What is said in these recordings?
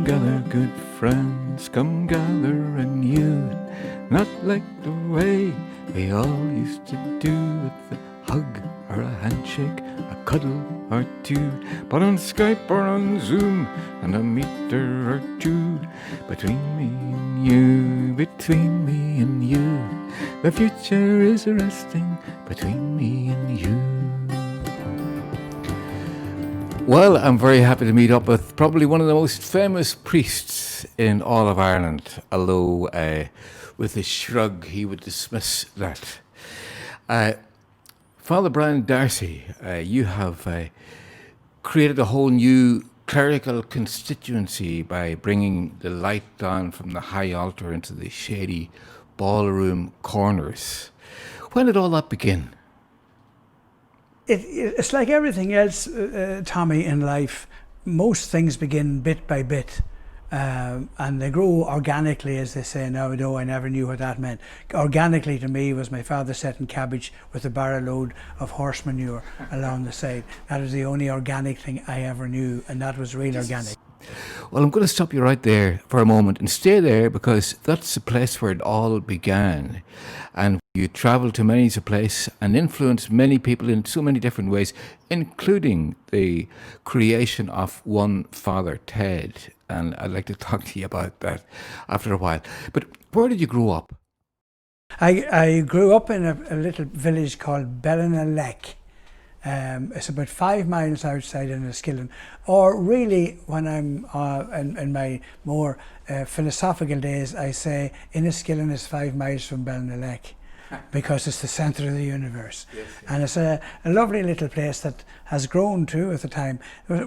gather, good friends, come gather anew. Not like the way we all used to do with a hug or a handshake, a cuddle or two, but on Skype or on Zoom and a meter or two. Between me and you, between me and you, the future is resting between me and you. Well, I'm very happy to meet up with probably one of the most famous priests in all of Ireland, although with a shrug he would dismiss that. Father Brian Darcy, you have created a whole new clerical constituency by bringing the light down from the high altar into the shady ballroom corners. When did all that begin? It's like everything else, Tommy, in life. Most things begin bit by bit, and they grow organically, as they say now. Though I never knew what that meant. Organically to me was my father setting cabbage with a barrel load of horse manure along the side. That was the only organic thing I ever knew, and that was real organic. Well, I'm going to stop you right there for a moment and stay there, because that's the place where it all began. And you travelled to many a place and influenced many people in so many different ways, including the creation of One Father Ted. And I'd like to talk to you about that after a while. But where did you grow up? I grew up in a little village called Fermanagh. It's about 5 miles outside Enniskillen, or really, when I'm in my more philosophical days, I say Enniskillen is 5 miles from Fermanagh, because it's the centre of the universe. Yes, yes. And it's a lovely little place that has grown too at the time. It's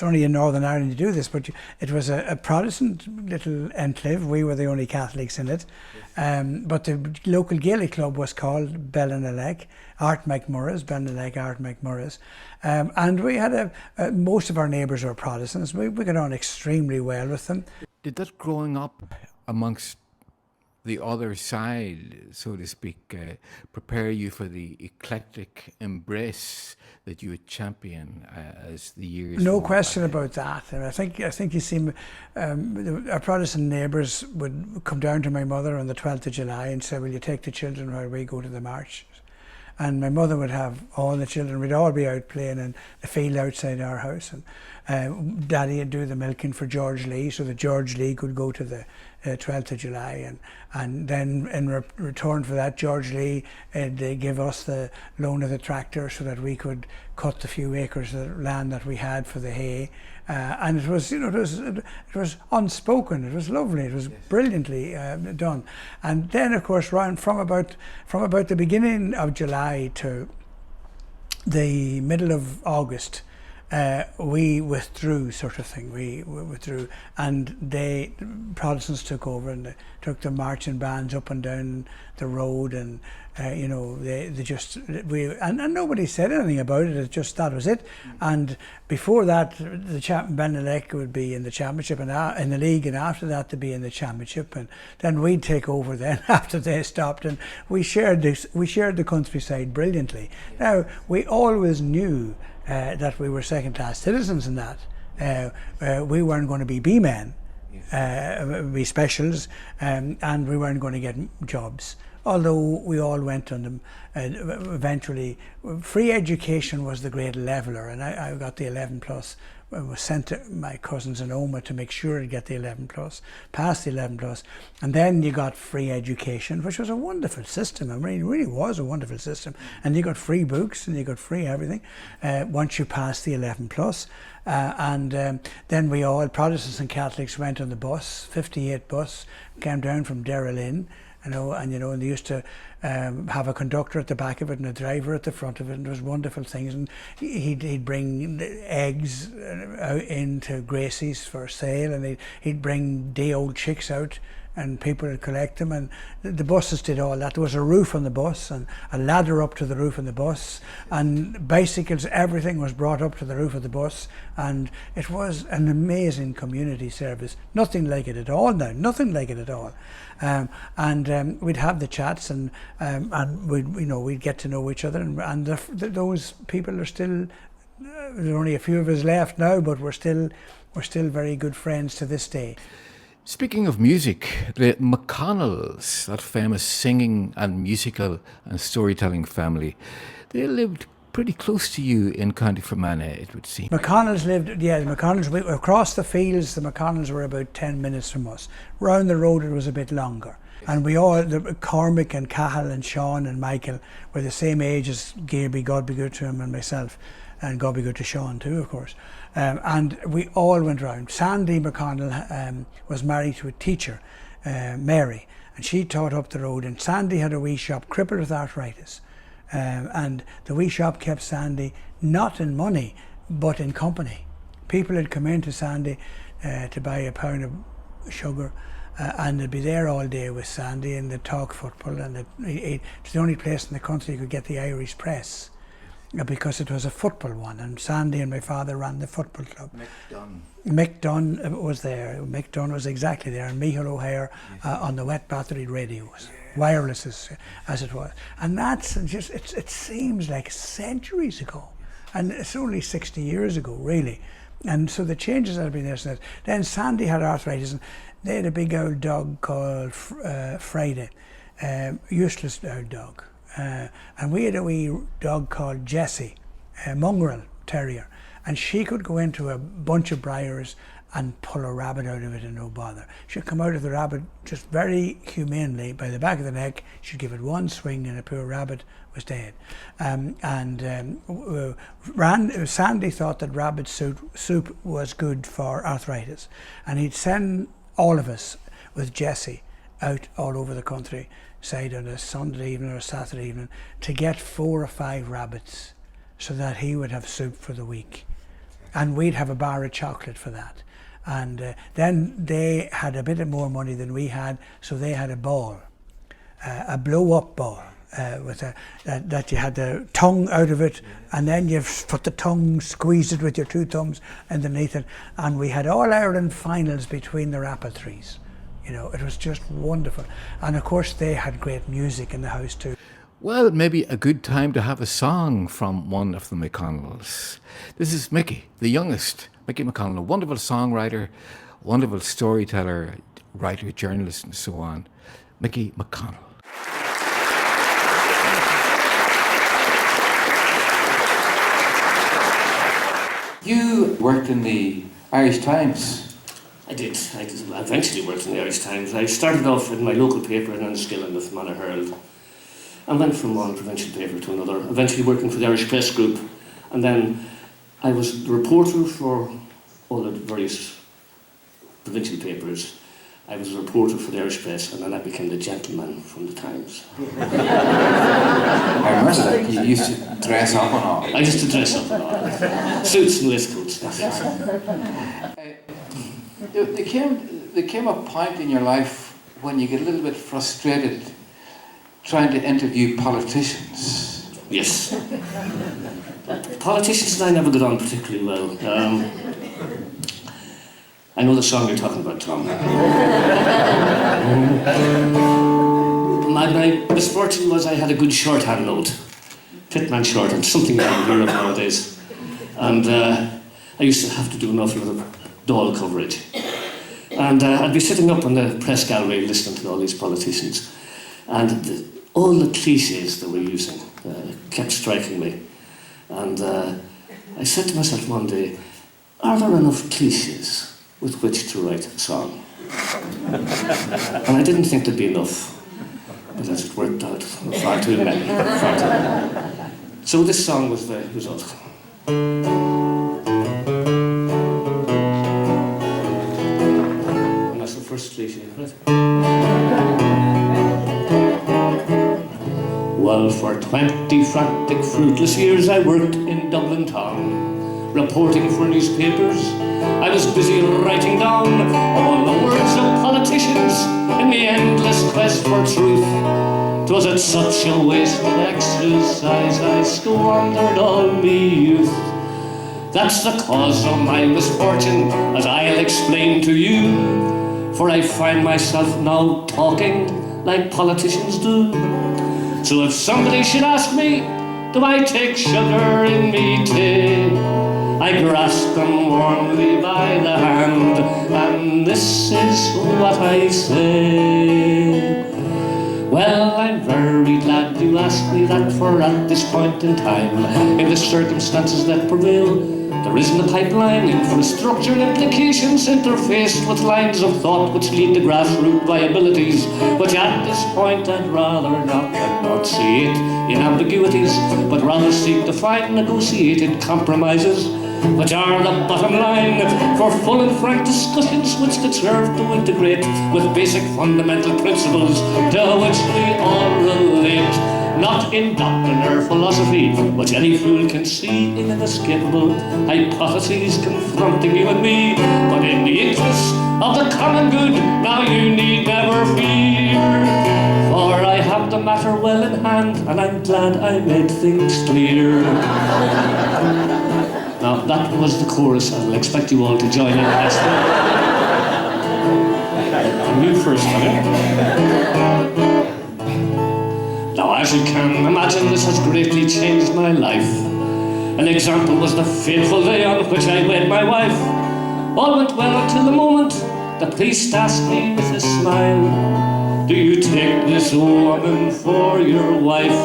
only in Northern Ireland you do this, but it was a Protestant little enclave. We were the only Catholics in it. Yes. But the local Gaelic club was called Fermanagh, Art McMurray's, Fermanagh Art McMurray's. And we had most of our neighbours were Protestants. We got on extremely well with them. Did that growing up amongst the other side, so to speak, prepare you for the eclectic embrace that you would champion as the years? No question about that. And I think you see, our Protestant neighbours would come down to my mother on the 12th of July and say, "Will you take the children while we go to the march?" And my mother would have all the children. We'd all be out playing in the field outside our house, and Daddy would do the milking for George Lee, so that George Lee could go to the 12th of July, and then in return for that, George Lee they give us the loan of the tractor so that we could cut the few acres of land that we had for the hay. And it was, it was unspoken. It was lovely. It was brilliantly done. And then, of course, from about the beginning of July to the middle of August, we withdrew, sort of thing. We withdrew, and Protestants took over, and they took the marching bands up and down the road, and and nobody said anything about it. It just, that was it. And before that, the Fermanagh would be in the championship and in the league, and after that to be in the championship, and then we'd take over then after they stopped, and we shared the countryside brilliantly. Now, we always knew that we were second-class citizens in that. We weren't going to be B-men, be specials, and we weren't going to get jobs. Although we all went on them eventually. Free education was the great leveller, and I got the 11 plus. I was sent to my cousins in Oma to make sure I'd get the 11 plus, pass the 11 plus, and then you got free education, which was a wonderful system. I mean, it really was a wonderful system. And you got free books and you got free everything once you passed the 11 plus. Then we all, Protestants and Catholics, went on the bus, 58 bus, came down from Derrylin. And they used to have a conductor at the back of it and a driver at the front of it, and there was wonderful things. And he'd bring eggs into Gracie's for sale, and he'd bring day-old chicks out, and people would collect them, and the buses did all that. There was a roof on the bus and a ladder up to the roof of the bus, and bicycles, everything was brought up to the roof of the bus, and it was an amazing community service. Nothing like it at all now, nothing like it at all. We'd have the chats, and we'd get to know each other, and those people are still There's only a few of us left now, but we're still very good friends to this day. Speaking of music, the McConnells, that famous singing and musical and storytelling family, they lived pretty close to you in County Fermanagh, it would seem. McConnells lived, the McConnells, across the fields, the McConnells were about 10 minutes from us. Round the road it was a bit longer. And we all, Cormac and Cahill and Sean and Michael were the same age as Gaby, God be good to him, and myself, and God be good to Sean too, of course. And we all went round. Sandy McConnell was married to a teacher, Mary, and she taught up the road, and Sandy had a wee shop, crippled with arthritis. And the wee shop kept Sandy not in money, but in company. People had come in to Sandy to buy a pound of sugar, and they'd be there all day with Sandy, and they'd talk football, and it's the only place in the country you could get the Irish press, because it was a football one, and Sandy and my father ran the football club. Mick Dunn was there. Mick Dunn was exactly there, and Michael O'Hare on the wet battery radios. Wireless as it was, and that's just it seems like centuries ago, and it's only 60 years ago really, and so the changes that have been there since. Then Sandy had arthritis, and they had a big old dog called Friday, useless old dog, and we had a wee dog called Jessie, a mongrel terrier, and she could go into a bunch of briars and pull a rabbit out of it and no bother. She'd come out of the rabbit just very humanely by the back of the neck. She'd give it one swing and the poor rabbit was dead. Sandy thought that rabbit soup was good for arthritis, and he'd send all of us with Jessie out all over the country side on a Sunday evening or a Saturday evening to get 4 or 5 rabbits so that he would have soup for the week, and we'd have a bar of chocolate for that. And then they had a bit more money than we had, so they had a ball, a blow-up ball, with that you had the tongue out of it, and then you put the tongue, squeeze it with your 2 thumbs underneath it, and we had All-Ireland finals between the rapid threes. You know, it was just wonderful. And of course they had great music in the house too. Well, maybe a good time to have a song from one of the McConnells. This is Mickey, the youngest, Mickey McConnell, a wonderful songwriter, wonderful storyteller, writer, journalist, and so on. Mickey McConnell. You worked in the Irish Times. I did. I eventually worked in the Irish Times. I started off in my local paper in Enniskillen, the Fermanagh Herald, and went from one provincial paper to another, eventually working for the Irish Press Group. And then I was the reporter for all the various provincial papers. I was a reporter for the Irish Press, and then I became the gentleman from the Times. I remember that. You used to dress up and all. I used to dress up and all. Suits and waistcoats. There came a point in your life when you get a little bit frustrated trying to interview politicians. Yes. Politicians and I never got on particularly well. I know the song you're talking about, Tom. My misfortune was I had a good shorthand note. Pitman shorthand, something that you hear of nowadays. And I used to have to do an awful lot of Dáil coverage. And I'd be sitting up in the press gallery listening to all these politicians. And all the cliches that we're using kept striking me. And I said to myself one day, are there enough cliches with which to write a song? And I didn't think there'd be enough, but as it worked out, far too many. So this song was the result. And that's the first cliche, right? Well, for 20 frantic, fruitless years I worked in Dublin town, reporting for newspapers. I was busy writing down all the words of politicians in the endless quest for truth. 'Twas at such a wasted exercise I squandered all me youth. That's the cause of my misfortune, as I'll explain to you, for I find myself now talking like politicians do. So if somebody should ask me, do I take sugar in me tea? I grasp them warmly by the hand, and this is what I say. Well, I'm very glad you asked me that, for at this point in time, in the circumstances that prevail, there isn't a pipeline, infrastructure implications interfaced with lines of thought which lead to grassroots viabilities, which at this point I'd rather not see it in ambiguities, but rather seek to find negotiated compromises, which are the bottom line for full and frank discussions which could serve to integrate with basic fundamental principles to which we all relate. Not in doctrine or philosophy, which any fool can see in inescapable hypotheses confronting you and me, but in the interests of the common good. Now you need never fear, for I have the matter well in hand, and I'm glad I made things clear. Now that was the chorus. I'll expect you all to join in. That's you first, honey. Now, as you can imagine, this has greatly changed my life. An example was the fateful day on which I wed my wife. All went well until the moment the priest asked me with a smile, do you take this woman for your wife?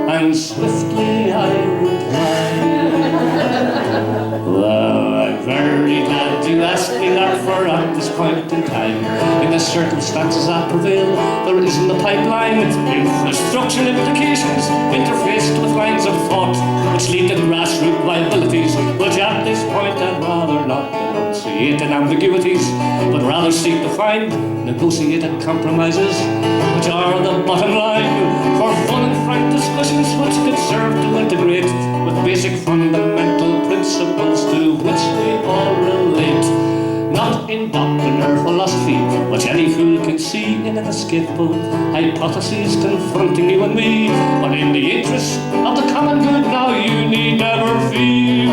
And swiftly I replied, well, I'm very glad you asked me that, for at this point in time, in the circumstances that prevail, there isn't a pipeline, infrastructure implications interfaced with lines of thought which lead to grassroots viabilities, which at this point I'd rather not enunciate in ambiguities, but rather seek to find negotiated compromises, which are the bottom line for full and frank discussions which could serve to integrate with basic fundamental principles to which we all relate. Not in doctrine or philosophy, which any fool can see in inescapable hypotheses confronting you and me, but in the interest of the common good. Now you need never fear,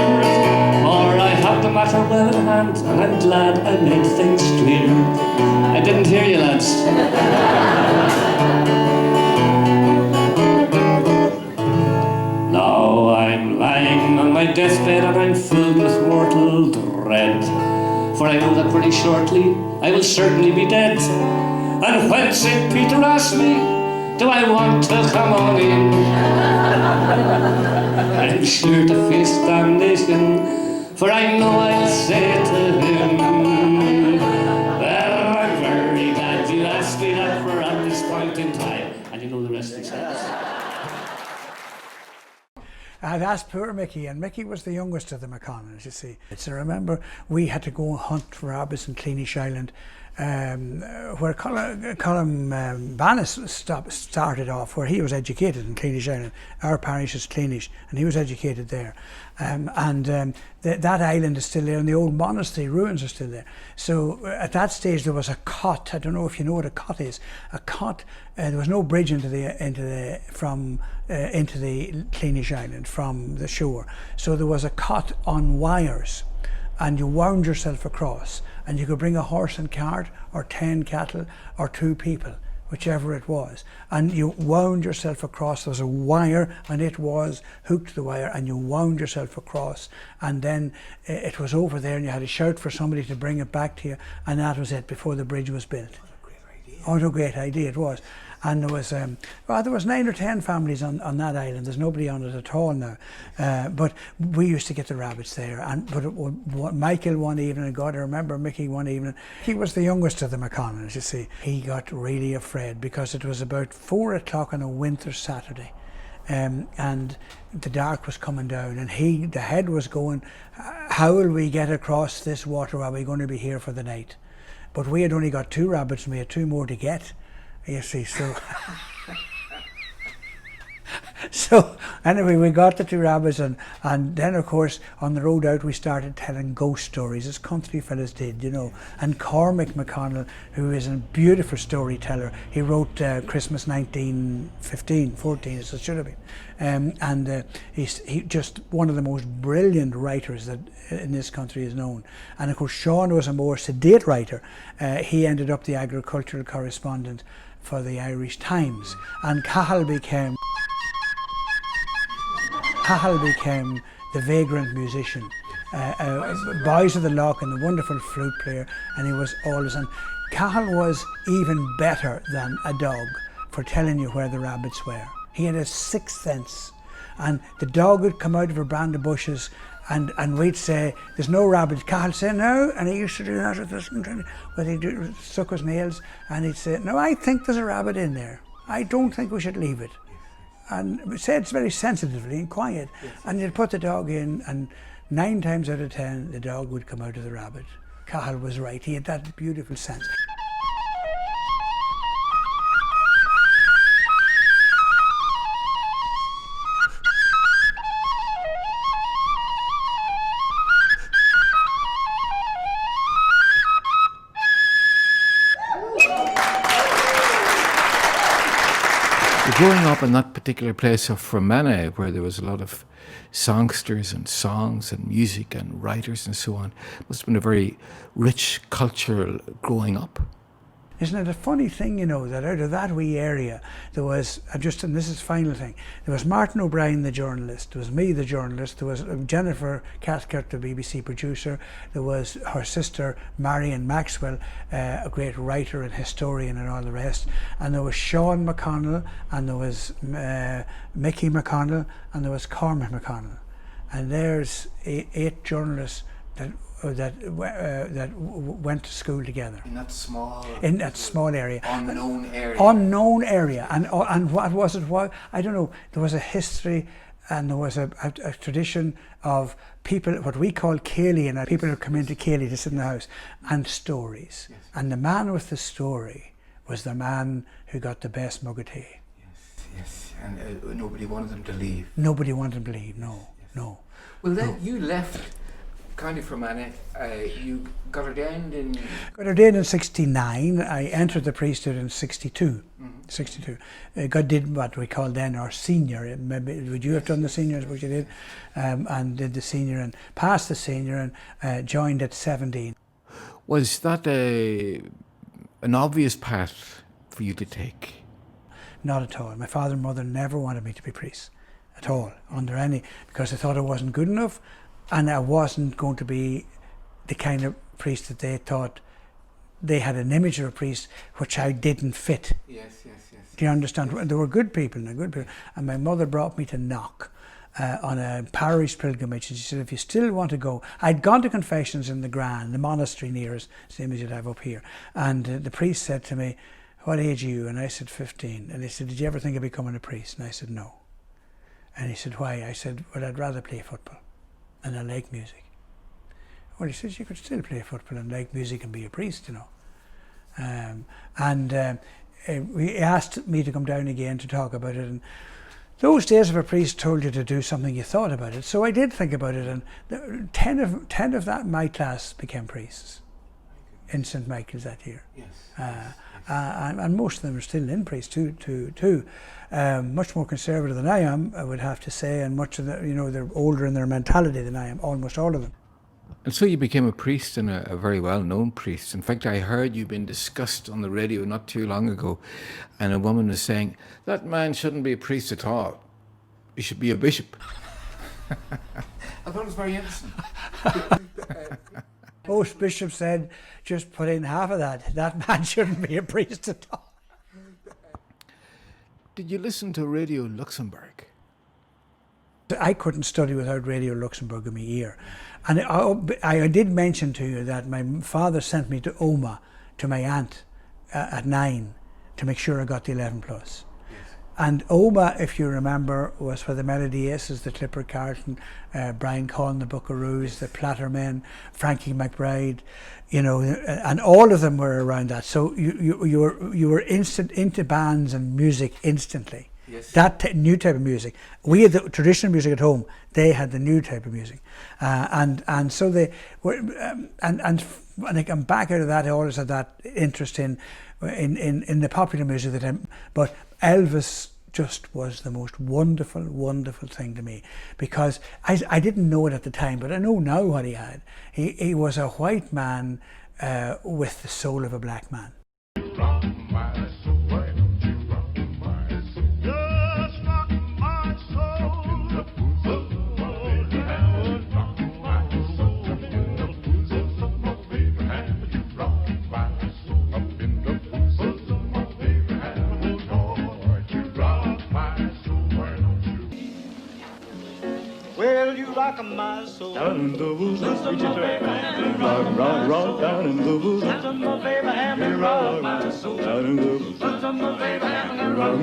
for I have the matter well in hand, and I'm glad I made things clear. I didn't hear you, lads. Now I'm lying on my deathbed, and I'm filled with mortal dread, for I know that pretty shortly I will certainly be dead. And when St. Peter asked me, do I want to come on in, I'm sure to face damnation, for I know I'll say to him, well, I'm very glad you asked me that, for at this point in time, and you know the rest of the sentence. I'd asked poor Mickey, and Mickey was the youngest of the McConnells, you see. So I remember we had to go and hunt for rabbits in Cleanish Island, where Colin Bannis started off, where he was educated in Cleanish Island. Our parish is Cleanish, and he was educated there. That island is still there, and the old monastery ruins are still there. So at that stage there was a cot. I don't know if you know what a cot is. A cot. There was no bridge into the Cleanish Island from the shore. So there was a cot on wires, and you wound yourself across, and you could bring a horse and cart, or 10 cattle, or 2 people, whichever it was, and you wound yourself across. There was a wire, and it was hooked to the wire, and you wound yourself across, and then it was over there, and you had to shout for somebody to bring it back to you, and that was it before the bridge was built. What a great idea. What a great idea it was. And there was 9 or 10 families on that island. There's nobody on it at all now. But we used to get the rabbits there. But Michael one evening, and God, I remember Mickey one evening, he was the youngest of the McConnells, you see. He got really afraid because it was about 4 o'clock on a winter Saturday. And the dark was coming down, and the head was going, how will we get across this water? Are we going to be here for the night? But we had only got 2 rabbits, and we had 2 more to get. You see, so anyway, we got the 2 rabbits, and then of course on the road out we started telling ghost stories, as country fellas did, you know. And Cormac McConnell, who is a beautiful storyteller, he wrote Christmas 1914 as it should have been, he's just one of the most brilliant writers that in this country is known. And of course Sean was a more sedate writer. He ended up the agricultural correspondent for the Irish Times, and Cahill became Cahill became the vagrant musician. Boys of the Loch and the wonderful flute player, and he was always, and Cahill was even better than a dog for telling you where the rabbits were. He had a sixth sense, and the dog would come out of a brand of bushes and we'd say, there's no rabbits. Cahill said, no, and he used to do that with us, when he'd suck his nails, and he'd say, no, I think there's a rabbit in there. I don't think we should leave it. And we said it's very sensitively and quiet. Yes. And you'd put the dog in, and 9 times out of 10, the dog would come out of the rabbit. Cahill was right, he had that beautiful sense. Growing up in that particular place of Fermanagh, where there was a lot of songsters and songs and music and writers and so on, must have been a very rich cultural growing up. Isn't it a funny thing, you know, that out of that wee area, there was, and this is the final thing, there was Martin O'Brien, the journalist, there was me, the journalist, there was Jennifer Cathcart, the BBC producer, there was her sister, Marion Maxwell, a great writer and historian and all the rest, and there was Sean McConnell, and there was Mickey McConnell, and there was Cormac McConnell. And there's 8 journalists that went to school together in that small area, unknown area, and what was it? What, I don't know. There was a history, and there was a tradition of people, what we call Cayley, and people who come into Cayley to sit in the house, and stories. Yes. And the man with the story was the man who got the best mug of tea. Yes, and nobody wanted them to leave. Nobody wanted them to leave. No, yes. No. Well, then you left County Fermanagh. You got ordained in... Got ordained in 69. I entered the priesthood in 62. Mm-hmm. 62. God did what we called then our senior. Maybe would you have done the senior, what you did? And did the senior and passed the senior and joined at 17. Was that an obvious path for you to take? Not at all. My father and mother never wanted me to be priest at all, under any, because they thought I wasn't good enough. And I wasn't going to be the kind of priest that they thought. They had an image of a priest which I didn't fit. Yes. Do you understand? Yes. There were good people, and my mother brought me to Knock on a parish pilgrimage, and she said, if you still want to go, I'd gone to confessions in the Grand, the monastery near us, same as you'd have up here, and the priest said to me, what age are you? And I said 15, and he said, did you ever think of becoming a priest? And I said no. And he said, why? I said, well, I'd rather play football. And I like music. Well, he says you could still play football and like music and be a priest, you know. He asked me to come down again to talk about it. And those days if a priest told you to do something, you thought about it. So I did think about it, and 10 of that my class became priests in St. Michael's that year. Yes. And most of them are still in priest too. Much more conservative than I am, I would have to say, and much of the, you know, they're older in their mentality than I am, almost all of them. And so you became a priest, and a very well-known priest. In fact, I heard you've been discussed on the radio not too long ago, and a woman was saying, that man shouldn't be a priest at all. He should be a bishop. I thought it was very interesting. Most bishops said, just put in half of that. That man shouldn't be a priest at all. Did you listen to Radio Luxembourg? I couldn't study without Radio Luxembourg in my ear. And I did mention to you that my father sent me to Oma, to my aunt, at 9, to make sure I got the 11 plus. And Oma, if you remember, was for the Melody Aces, the Clipper Carlton, Brian Conn, the Buckaroos, the Plattermen, Frankie McBride, you know, and all of them were around that. So you were instant into bands and music instantly. Yes. That new type of music. We had the traditional music at home. They had the new type of music, and so they were. And when I come back out of that, I always had that interest in the popular music that but Elvis just was the most wonderful, wonderful thing to me, because I didn't know it at the time, but I know now what he had. He was a white man with the soul of a black man. Well, you rock my soul. Down in the woods, Listen, my baby, and me rock, rock, rock, down in the woods. Listen, my baby, and me rock my soul. Down in the woods. Listen, my baby, and me rock.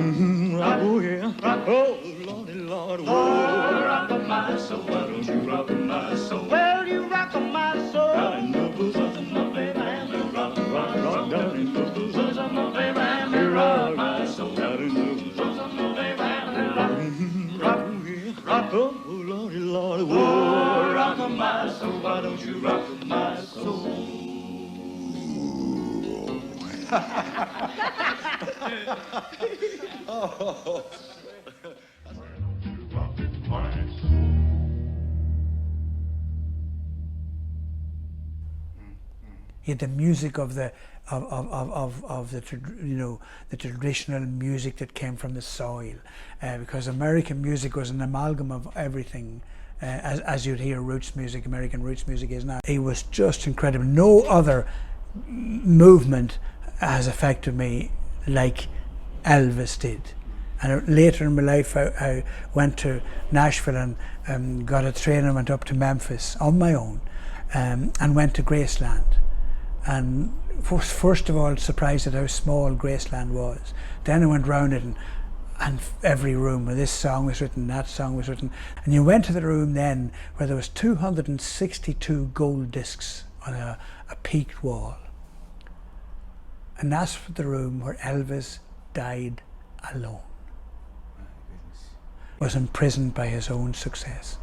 Rock, oh yeah. Rock. Oh, Lordy, Lord, Oh, whoa. rock my soul. Why don't you rock my soul? Well, you rock my soul. Down in the woods. Listen, my baby, and me rock. Rock, rock, down in the woods. Listen, my baby, and me rock my soul. Down in the woods. Listen, my baby, and me rock. Rock, oh yeah. Rock. Oh, Lordy, Lord, Oh, whoa. rock my soul. Why don't you rock my soul? You had the music of the you know, the traditional music that came from the soil, because American music was an amalgam of everything, as you'd hear roots music, American roots music is now. It was just incredible. No other movement has affected me like Elvis did. And later in my life, I went to Nashville and got a train and went up to Memphis on my own, and went to Graceland. And first of all, surprised at how small Graceland was. Then I went round it, and every room where this song was written, that song was written. And you went to the room then where there was 262 gold discs on a peaked wall. And that's the room where Elvis died alone. Was imprisoned by his own success.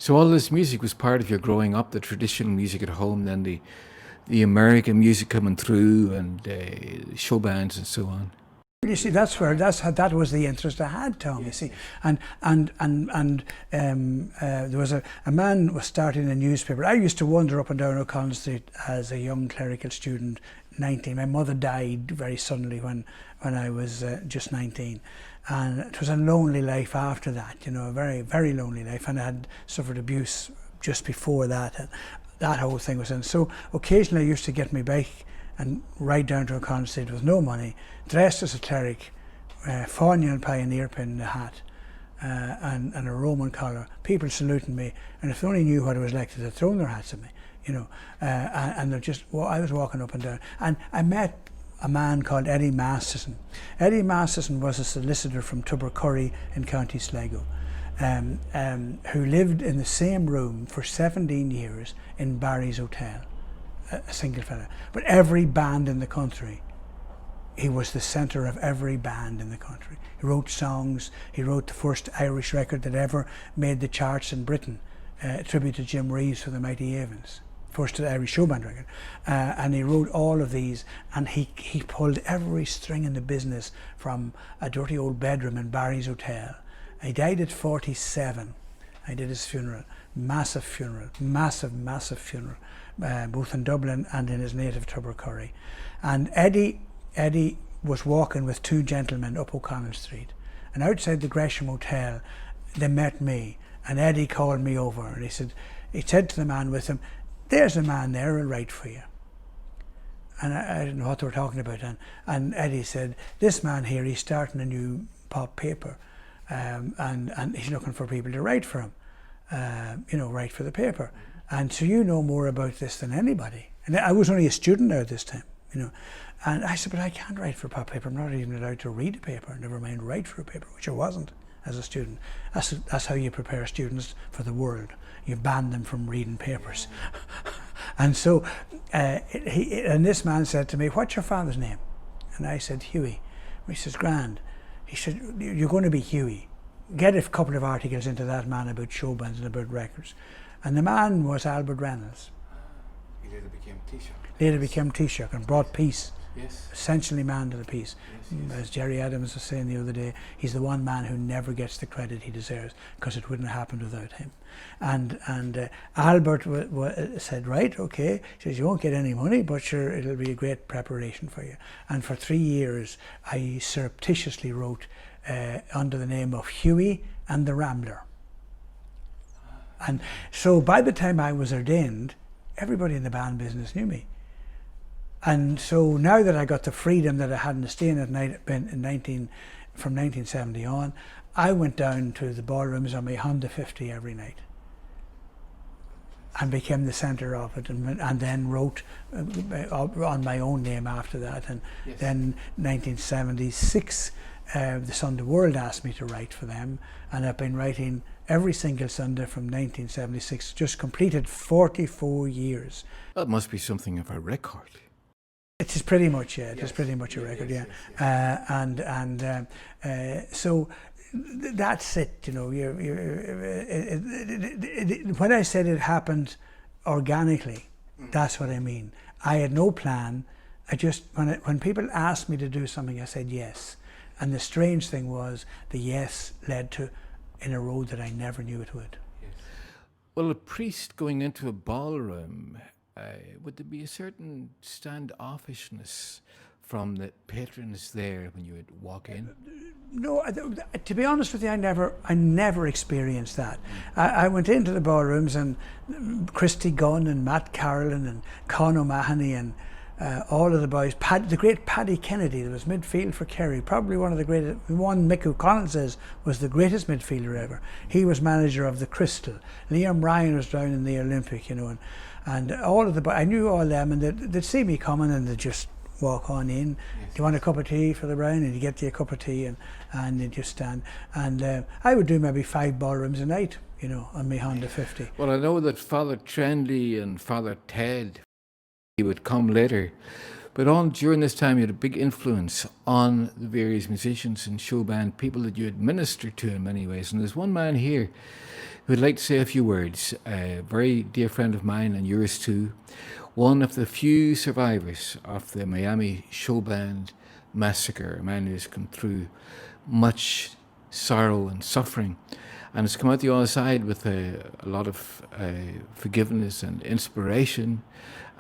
So all this music was part of your growing up, the traditional music at home, then the American music coming through, and show bands and so on. You see, that was the interest I had, Tom. You see, and there was a man was starting a newspaper. I used to wander up and down O'Connell Street as a young clerical student, 19. My mother died very suddenly when I was just 19. And it was a lonely life after that, you know, a very, very lonely life. And I had suffered abuse just before that. And that whole thing was in. So occasionally I used to get my bike and ride down to O'Connell Street with no money, dressed as a cleric, Fáinne pioneer pin in the hat, and a Roman collar. People saluting me, and if they only knew what I was like, they'd have thrown their hats at me, you know. And they're just, well, I was walking up and down. And I met a man called Eddie Masterson. Eddie Masterson was a solicitor from Tubbercurry in County Sligo, who lived in the same room for 17 years in Barry's Hotel, a single fella. But every band in the country, he was the centre of every band in the country. He wrote songs, he wrote the first Irish record that ever made the charts in Britain, a tribute to Jim Reeves for the Mighty Avens. First Irish show band record, and he wrote all of these, and he pulled every string in the business from a dirty old bedroom in Barry's Hotel. He died at 47. I did his funeral, massive funeral, massive funeral, both in Dublin and in his native Tubbercurry. And Eddie was walking with two gentlemen up O'Connell Street, and outside the Gresham Hotel they met me, and Eddie called me over, and he said to the man with him, "There's a man there who'll write for you." And I didn't know what they were talking about. And Eddie said, "This man here, he's starting a new pop paper, and he's looking for people to write for him, write for the paper. And so you know more about this than anybody." And I was only a student now at this time, you know. And I said, "But I can't write for a pop paper. I'm not even allowed to read a paper, never mind write for a paper," which I wasn't as a student. That's how you prepare students for the world. You ban them from reading papers. And so and this man said to me, "What's your father's name?" And I said, "Hughie." He says, "Grand." He said, "You're going to be Hughie. Get a couple of articles into that man about show bands and about records." And the man was Albert Reynolds. He later became Taoiseach. Later became Taoiseach and brought peace. Yes. Essentially man to the peace. Yes. As Jerry Adams was saying the other day, he's the one man who never gets the credit he deserves, because it wouldn't have happened without him. And Albert said, "Right, okay." He says, "You won't get any money, but sure, it'll be a great preparation for you." And for 3 years, I surreptitiously wrote under the name of Hughie and the Rambler. And so by the time I was ordained, everybody in the band business knew me. And so now that I got the freedom that I had in the staying at night from 1970 on, I went down to the ballrooms on my Honda 50 every night and became the centre of it, and then wrote on my own name after that. And then 1976, the Sunday World asked me to write for them, and I've been writing every single Sunday from 1976, just completed 44 years. That must be something of a record. It is pretty much, yeah. It is pretty much a record, yeah. So that's it, you know. When I said it happened organically, that's what I mean. I had no plan. I just, when people asked me to do something, I said yes. And the strange thing was, the yes led to in a road that I never knew it would. Yes. Well, a priest going into a ballroom, would there be a certain standoffishness from the patrons there when you would walk in? No, to be honest with you, I never experienced that. I went into the ballrooms, and Christy Gunn and Matt Carolan and Con O'Mahony and all of the boys, the great Paddy Kennedy, that was midfield for Kerry, probably one of the greatest, one Mick O'Connell says was the greatest midfielder ever. He was manager of the Crystal. Liam Ryan was down in the Olympic, you know, and all of the boys, I knew all them, and they'd see me coming and they'd just walk on in. Yes. Do you want a cup of tea for the Brian? And you get you a cup of tea, and you just stand. And I would do maybe 5 ballrooms a night, you know, on my Honda 50. Well, I know that Father Trendy and Father Ted, he would come later, but during this time you had a big influence on the various musicians and show band people that you administered to in many ways. And there's one man here who would like to say a few words, a very dear friend of mine and yours too, one of the few survivors of the Miami show band massacre, a man who has come through much sorrow and suffering and has come out the other side with a lot of forgiveness and inspiration,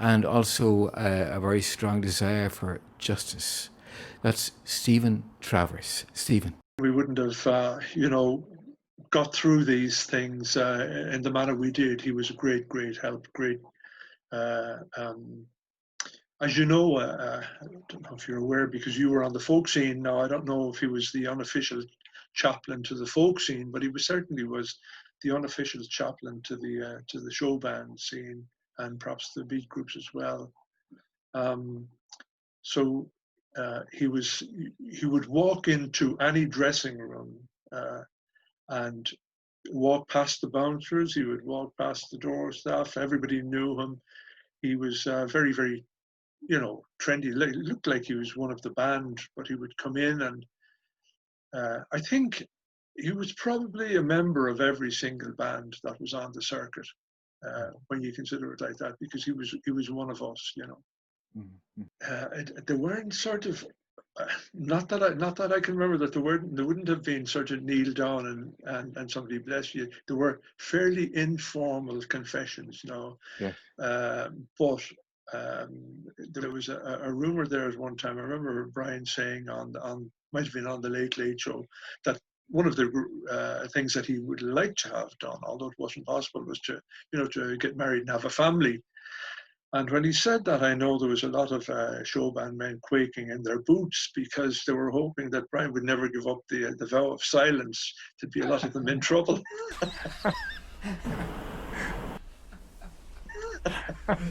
and also a very strong desire for justice. That's Stephen Travers. Stephen. We wouldn't have, got through these things in the manner we did. He was a great help, as you know, I don't know if you're aware because you were on the folk scene. Now, I don't know if he was the unofficial chaplain to the folk scene, but he certainly was the unofficial chaplain to the show band scene, and perhaps the beat groups as well. So he would walk into any dressing room and walk past the bouncers. He would walk past the door staff. Everybody knew him. He was very, very, trendy. It looked like he was one of the band, but he would come in, and I think he was probably a member of every single band that was on the circuit. When you consider it like that, because he was one of us, There weren't sort of, not that I can remember that there wouldn't have been sort of kneel down and somebody bless you. There were fairly informal confessions, Yes. But there was a rumor there at one time. I remember Brian saying might have been on the Late Late Show, that one of the things that he would like to have done, although it wasn't possible, was to get married and have a family. And when he said that, I know there was a lot of show band men quaking in their boots, because they were hoping that Brian would never give up the vow of silence. There'd be a lot of them in trouble.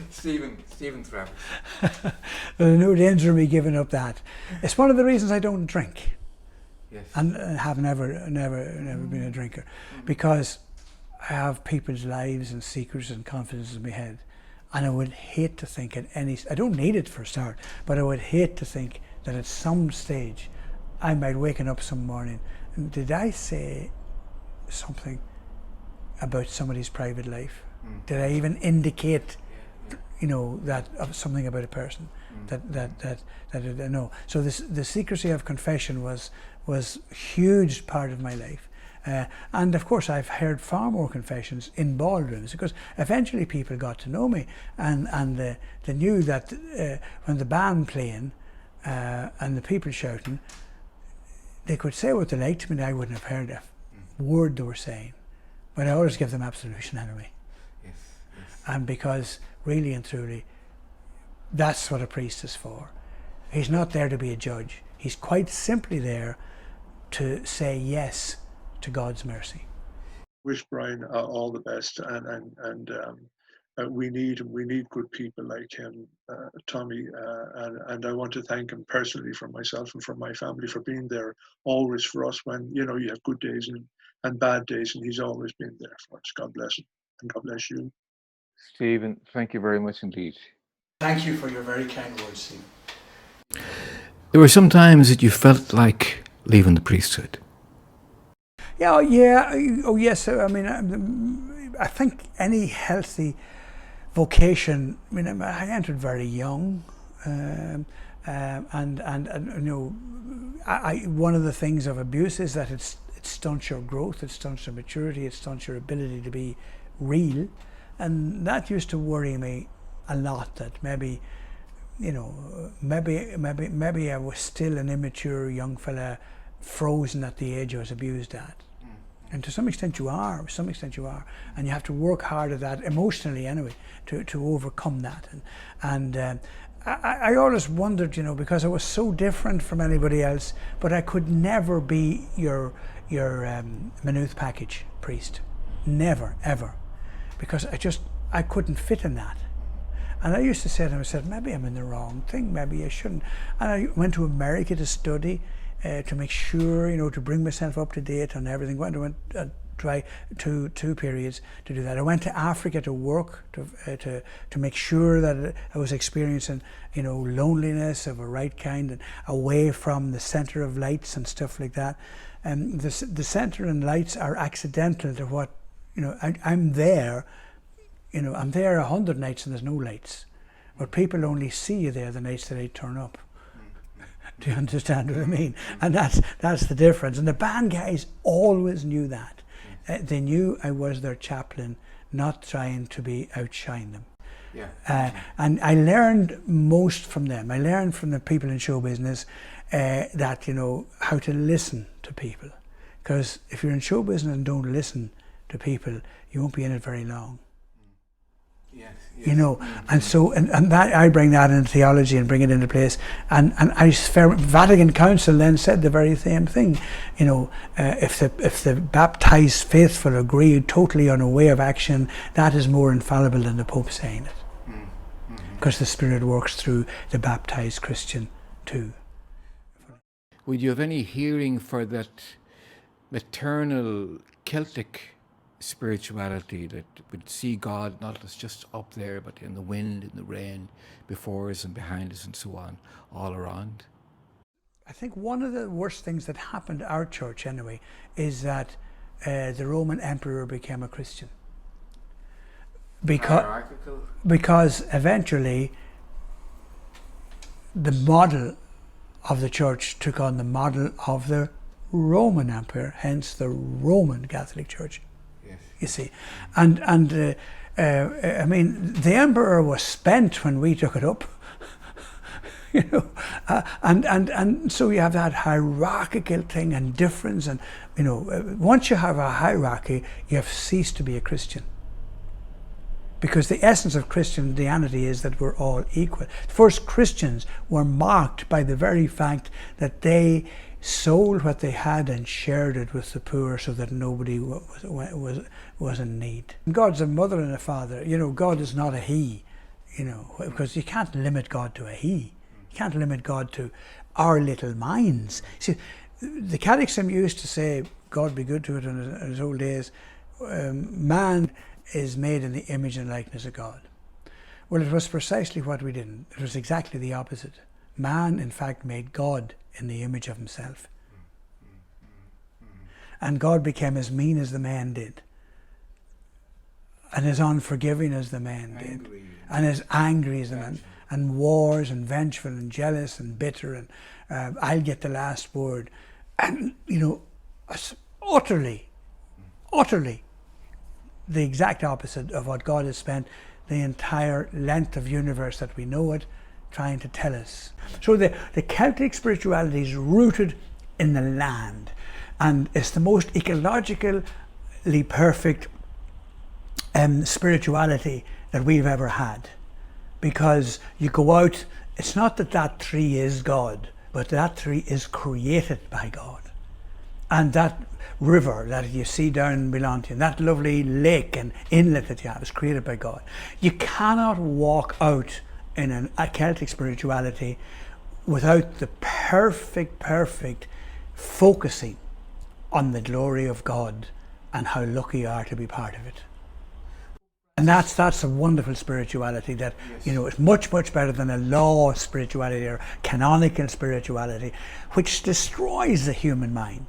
Stephen Travers. There's no danger of me giving up that. It's one of the reasons I don't drink. Yes. And have never been a drinker, because I have people's lives and secrets and confidences in my head, and I would hate to think I don't need it for a start, but I would hate to think that at some stage I might waken up some morning and did I say something about somebody's private life? Did I even indicate that of something about a person that I know? So the secrecy of confession was huge part of my life, and of course I've heard far more confessions in ballrooms, because eventually people got to know me, and they knew that when the band playing and the people shouting, they could say what they liked to me, and I wouldn't have heard a word they were saying, but I always give them absolution anyway. Yes. And because really and truly, that's what a priest is for. He's not there to be a judge. He's quite simply there to say yes to God's mercy. Wish Brian all the best, and we need good people like him, Tommy, and I want to thank him personally from myself and from my family for being there always for us when you have good days and bad days, and he's always been there for us. God bless him, and God bless you. Stephen, thank you very much indeed. Thank you for your very kind words, Steve. There were some times that you felt like leaving the priesthood. Yeah. Oh, yes. I mean, I think any healthy vocation. I mean, I entered very young, and one of the things of abuse is that it stunts your growth, it stunts your maturity, it stunts your ability to be real, and that used to worry me a lot. That maybe I was still an immature young fella, frozen at the age I was abused at. And to some extent you are, and you have to work hard at that, emotionally anyway, to overcome that. And I always wondered, because I was so different from anybody else, but I could never be your Maynooth package priest, never, ever, because I couldn't fit in that. And I used to say to myself, maybe I'm in the wrong thing, maybe I shouldn't. And I went to America to study, to make sure, to bring myself up to date on everything. I went try two periods to do that. I went to Africa to work, to make sure that I was experiencing, loneliness of a right kind, and away from the center of lights and stuff like that. And the center and lights are accidental to what, I'm there. I'm there 100 nights and there's no lights, but people only see you there the nights that they turn up. Do you understand what I mean? And that's the difference. And the band guys always knew that. They knew I was their chaplain, not trying to outshine them. Yeah. And I learned most from them. I learned from the people in show business that, how to listen to people. Because if you're in show business and don't listen to people, you won't be in it very long. Yes. And so and that I bring that into theology and bring it into place, and Vatican Council then said the very same thing. If the baptized faithful agree totally on a way of action, that is more infallible than the Pope saying it, because the Spirit works through the baptized Christian too. Would you have any hearing for that maternal Celtic spirituality that would see God not as just up there, but in the wind, in the rain, before us and behind us and so on, all around? I think one of the worst things that happened to our church anyway is that the Roman Emperor became a Christian. Because eventually the model of the church took on the model of the Roman Empire, hence the Roman Catholic Church. You see, and I mean, the emperor was spent when we took it up, and so you have that hierarchical thing and difference, and once you have a hierarchy, you have ceased to be a Christian, because the essence of Christianity is that we're all equal. First Christians were marked by the very fact that they sold what they had and shared it with the poor, so that nobody was in need. God's a mother and a father. God is not a he, because you can't limit God to a he. You can't limit God to our little minds. See, the Catechism used to say, God be good to it in his old days, man is made in the image and likeness of God. Well, it was precisely what we didn't. It was exactly the opposite. Man, in fact, made God in the image of himself. And God became as mean as the man did, and as unforgiving as the man did, and as angry as the man, and wars and vengeful and jealous and bitter, and I'll get the last word. And utterly the exact opposite of what God has spent the entire length of universe that we know it trying to tell us. So the Celtic spirituality is rooted in the land, and it's the most ecologically perfect spirituality that we've ever had, because you go out, it's not that tree is God, but that tree is created by God. And that river that you see down below you, and that lovely lake and inlet that you have, is created by God. You cannot walk out in a Celtic spirituality without the perfect focusing on the glory of God and how lucky you are to be part of it. And that's a wonderful spirituality that, you know, is much better than a law spirituality or canonical spirituality, which destroys the human mind.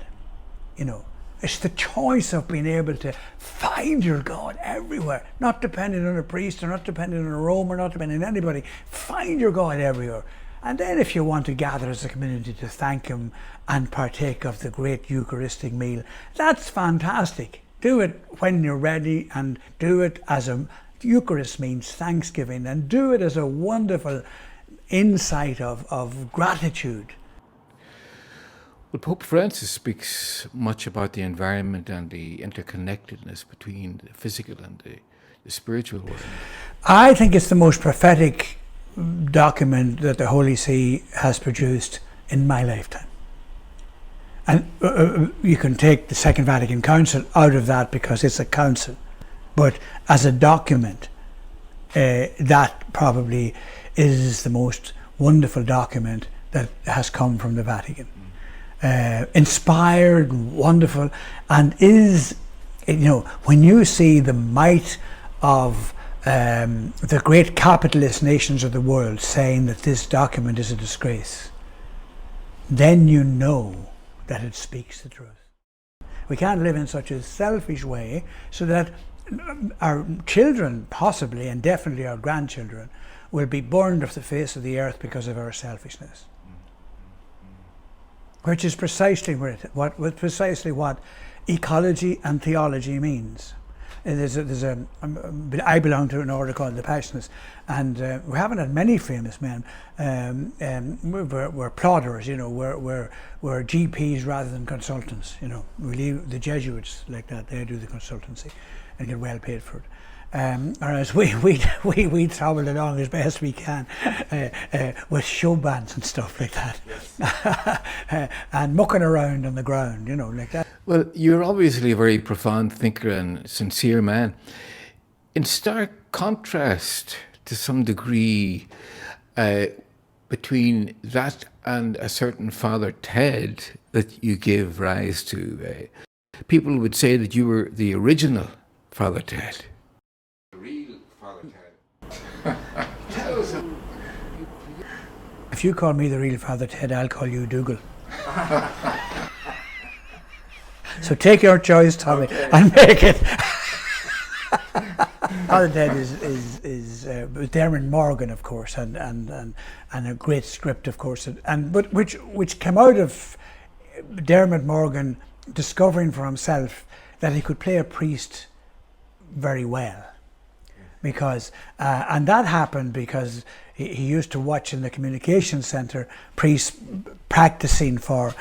You know, it's the choice of being able to find your God everywhere, not depending on a priest or not depending on a Rome or not depending on anybody. Find your God everywhere. And then if you want to gather as a community to thank him and partake of the great Eucharistic meal, that's fantastic. Do it when you're ready, and do it as a Eucharist means thanksgiving, and do it as a wonderful insight of gratitude. Well, Pope Francis speaks much about the environment and the interconnectedness between the physical and the spiritual world. I think it's the most prophetic document that the Holy See has produced in my lifetime. And you can take the Second Vatican Council out of that because it's a council. But as a document, that probably is the most wonderful document that has come from the Vatican. Inspired, wonderful, and is, you know, when you see the might of the great capitalist nations of the world saying that this document is a disgrace, then you know that it speaks the truth. We can't live in such a selfish way so that our children, possibly and definitely our grandchildren, will be burned off the face of the earth because of our selfishness. Which is precisely what ecology and theology means. I belong to an order called the Passionists, and we haven't had many famous men. We're plodders, you know. We're GPs rather than consultants. You know, we leave the Jesuits like that; they do the consultancy and get well paid for it. Whereas we travel along as best we can with show bands and stuff like that, yes. And mucking around on the ground, you know, like that. Well, you're obviously a very profound thinker and sincere man. In stark contrast to some degree between that and a certain Father Ted that you give rise to, people would say that you were the original Father Ted. Real Father Ted. Tell us. If you call me the real Father Ted, I'll call you Dougal. So take your choice, Tommy, okay, and make it. Father Ted is Dermot Morgan, of course, and a great script, of course, but which came out of Dermot Morgan discovering for himself that he could play a priest very well. Because and that happened because he used to watch in the communication centre priests practicing for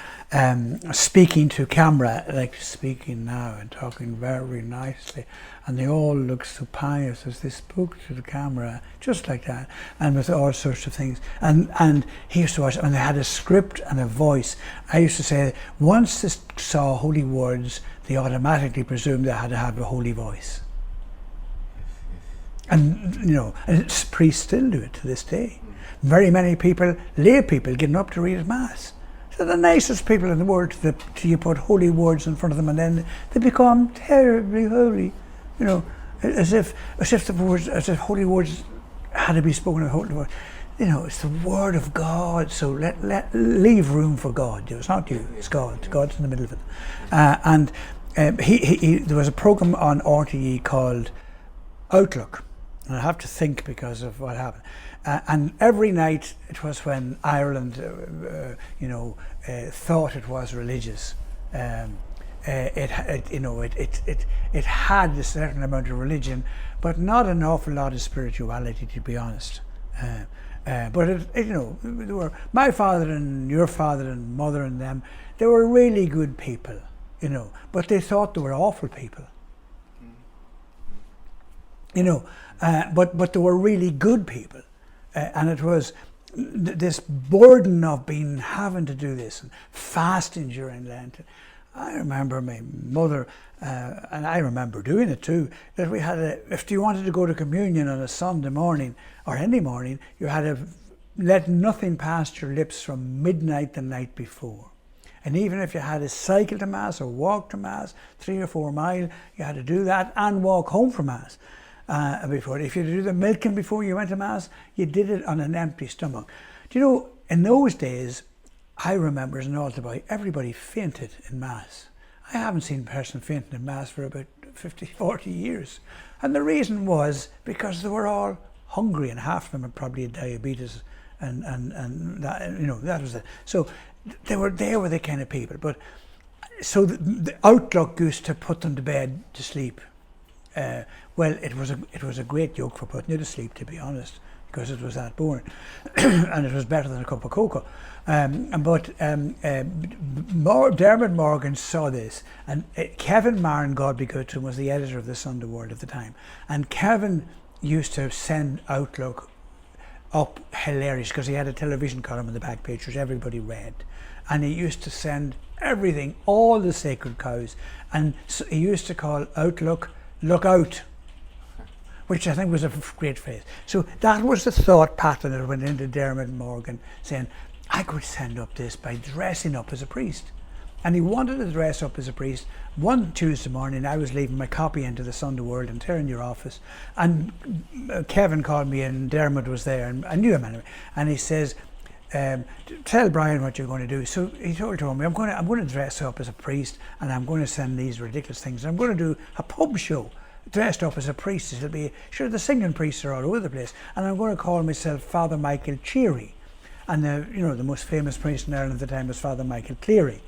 speaking to camera, like speaking now and talking very nicely, and they all look so pious as they spoke to the camera, just like that, and with all sorts of things. And he used to watch, and they had a script and a voice. I used to say, once they saw holy words, they automatically presumed they had to have a holy voice. And, you know, and priests still do it to this day. Very many people, lay people, getting up to read at Mass. They're the nicest people in the world till you put holy words in front of them, and then they become terribly holy. You know, as if holy words had to be spoken of holy words. You know, it's the Word of God, so leave room for God. You know, it's not you, it's God. God's in the middle of it. There was a program on RTE called Outlook. And I have to think because of what happened. And every night, it was when Ireland, thought it was religious. It had a certain amount of religion, but not an awful lot of spirituality, to be honest. But there were my father and your father and mother and them. They were really good people, you know, but they thought they were awful people. You know, but they were really good people, and it was this burden of having to do this and fasting during Lent. I remember my mother, and I remember doing it too, that we had if you wanted to go to communion on a Sunday morning or any morning, you had to let nothing past your lips from midnight the night before. And even if you had to cycle to Mass or walk to Mass, 3 or 4 miles, you had to do that and walk home from Mass before. If you had to do the milking before you went to Mass, you did it on an empty stomach. Do you know, in those days, I remember as an altar boy, everybody fainted in Mass. I haven't seen a person fainting in Mass for about 50, 40 years. And the reason was because they were all hungry, and half of them had probably had diabetes, and that, you know, that was it. So they were the kind of people. But so the outlook used to put them to bed to sleep. Well, it was a great joke for putting you to sleep, to be honest, because it was that boring, and it was better than a cup of cocoa. But Dermot Morgan saw this, and Kevin Marrin, God be good to him, was the editor of the Sunday World at the time, and Kevin used to send Outlook up hilarious because he had a television column in the back page which everybody read, and he used to send everything, all the sacred cows, and so he used to call Outlook "Look Out," which I think was a great phrase. So that was the thought pattern that went into Dermot Morgan, saying, I could send up this by dressing up as a priest. And he wanted to dress up as a priest. One Tuesday morning, I was leaving my copy into the Sunday World and tearing your office, and Kevin called me and Dermot was there, and I knew him anyway, and he says, tell Brian what you're going to do. So he told me, I'm going to dress up as a priest, and I'm going to send these ridiculous things. I'm going to do a pub show dressed up as a priest. It'll be, sure, the singing priests are all over the place, and I'm going to call myself Father Michael Cheery. And the most famous priest in Ireland at the time was Father Michael Cleary,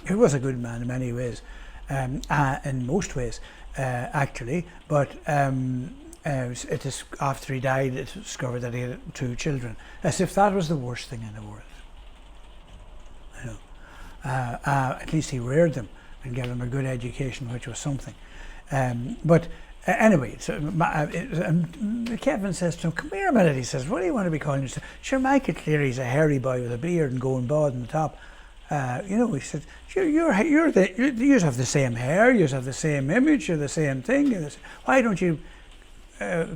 who was a good man in many ways, in most ways, actually. But it is after he died, it was discovered that he had 2 children, as if that was the worst thing in the world. You know, at least he reared them and gave them a good education, which was something. But anyway, so Kevin says to him, come here a minute, he says, what do you want to be calling yourself? Sure, Michael Cleary's a hairy boy with a beard and going bald on the top. He said, sure, you have the same hair, you have the same image, you're the same thing. Why don't you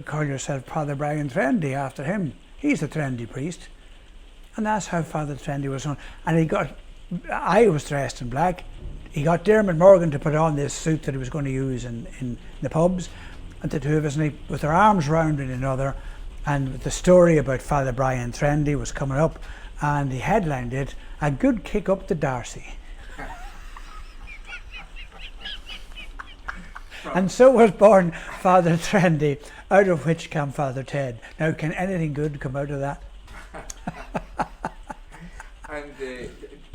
call yourself Father Brian Trendy after him? He's the trendy priest. And that's how Father Trendy was on. And I was dressed in black. He got Dermot Morgan to put on this suit that he was going to use in the pubs, and the 2 of us, with our arms round one another, and the story about Father Brian Trendy was coming up, and he headlined it, "A Good Kick Up to Darcy." And so was born Father Trendy, out of which came Father Ted. Now, can anything good come out of that? And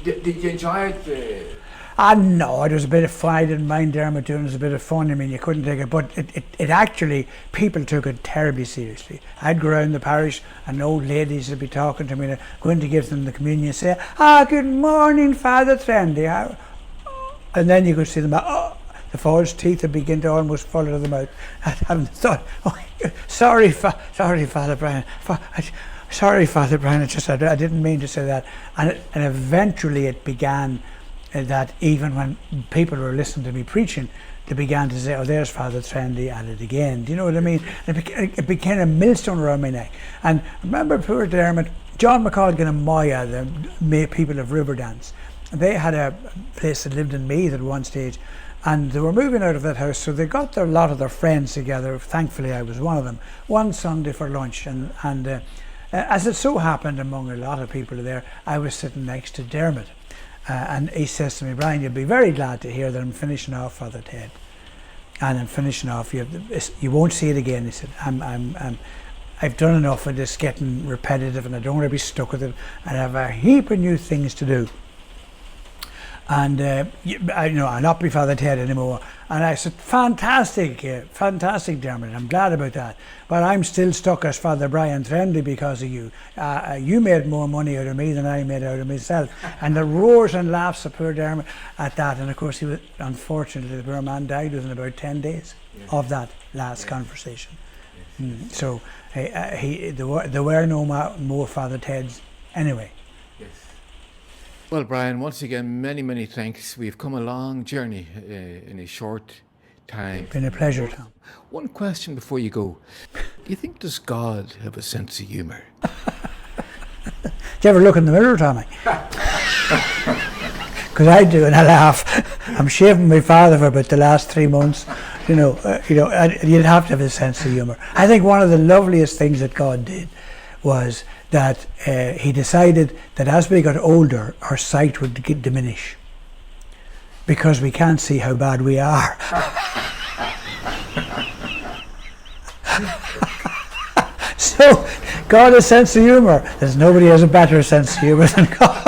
did you enjoy it? No, it was a bit of fun. I didn't mind Dermot doing it. It was a bit of fun. I mean, you couldn't take it, but it actually, people took it terribly seriously. I'd go around the parish and old ladies would be talking to me, going to give them the communion, say, good morning, Father Trendy. And then you could see them, the false teeth would begin to almost fall out of the mouth. I haven't thought, sorry, Father Brian. Sorry, Father Brian, I didn't mean to say that. And eventually it began that even when people were listening to me preaching, they began to say, there's Father Trendy at it again. Do you know what I mean? It became a millstone around my neck. And remember poor Dermot, John McColgan and Moya, the people of Riverdance, they had a place that lived in Meath at one stage, and they were moving out of that house, so they got a lot of their friends together. Thankfully I was one of them, one Sunday for lunch, and as it so happened, among a lot of people there, I was sitting next to Dermot. And he says to me, Brian, you'll be very glad to hear that I'm finishing off Father Ted. And I'm finishing off, you won't see it again. He said, I've done enough of this getting repetitive, and I don't want to be stuck with it, and I have a heap of new things to do. And I'll not be Father Ted anymore. And I said, fantastic, Dermot, I'm glad about that. But I'm still stuck as Father Brian Trendy because of you. You made more money out of me than I made out of myself. And the roars and laughs of poor Dermot at that. And of course, unfortunately, the poor man died within about 10 days of that last conversation. So there were no more Father Teds anyway. Well, Brian, once again, many, many thanks. We've come a long journey in a short time. Been a pleasure, Tom. One question before you go. Do you think, does God have a sense of humour? Do you ever look in the mirror, Tommy? Because I do, and I laugh. I'm shaving my father for about the last 3 months. You'd have to have a sense of humour. I think one of the loveliest things that God did was that he decided that as we got older, our sight would diminish because we can't see how bad we are. So, God has a sense of humour. There's nobody has a better sense of humour than God.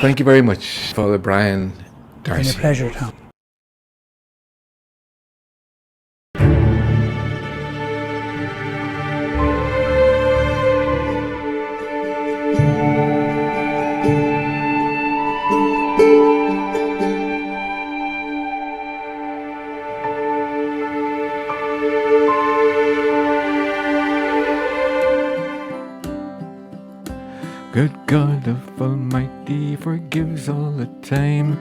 Thank you very much, Father Brian Darcy. It's been a pleasure, Tom. Good God of Almighty forgives all the time.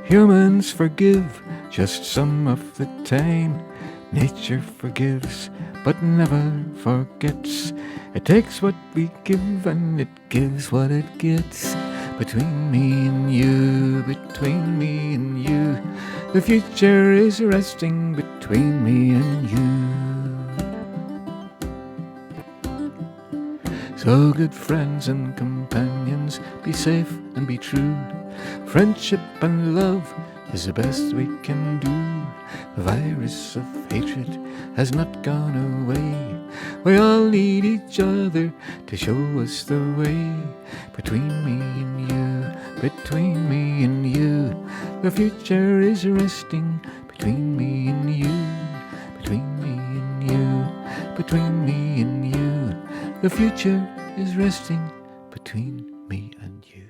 Humans forgive just some of the time. Nature forgives but never forgets. It takes what we give and it gives what it gets. Between me and you, between me and you, the future is resting between me and you. So good friends and companions, be safe and be true. Friendship and love is the best we can do. The virus of hatred has not gone away. We all need each other to show us the way. Between me and you, between me and you, the future is resting between me and you. Between me and you, between me and you, the future is resting between me and you.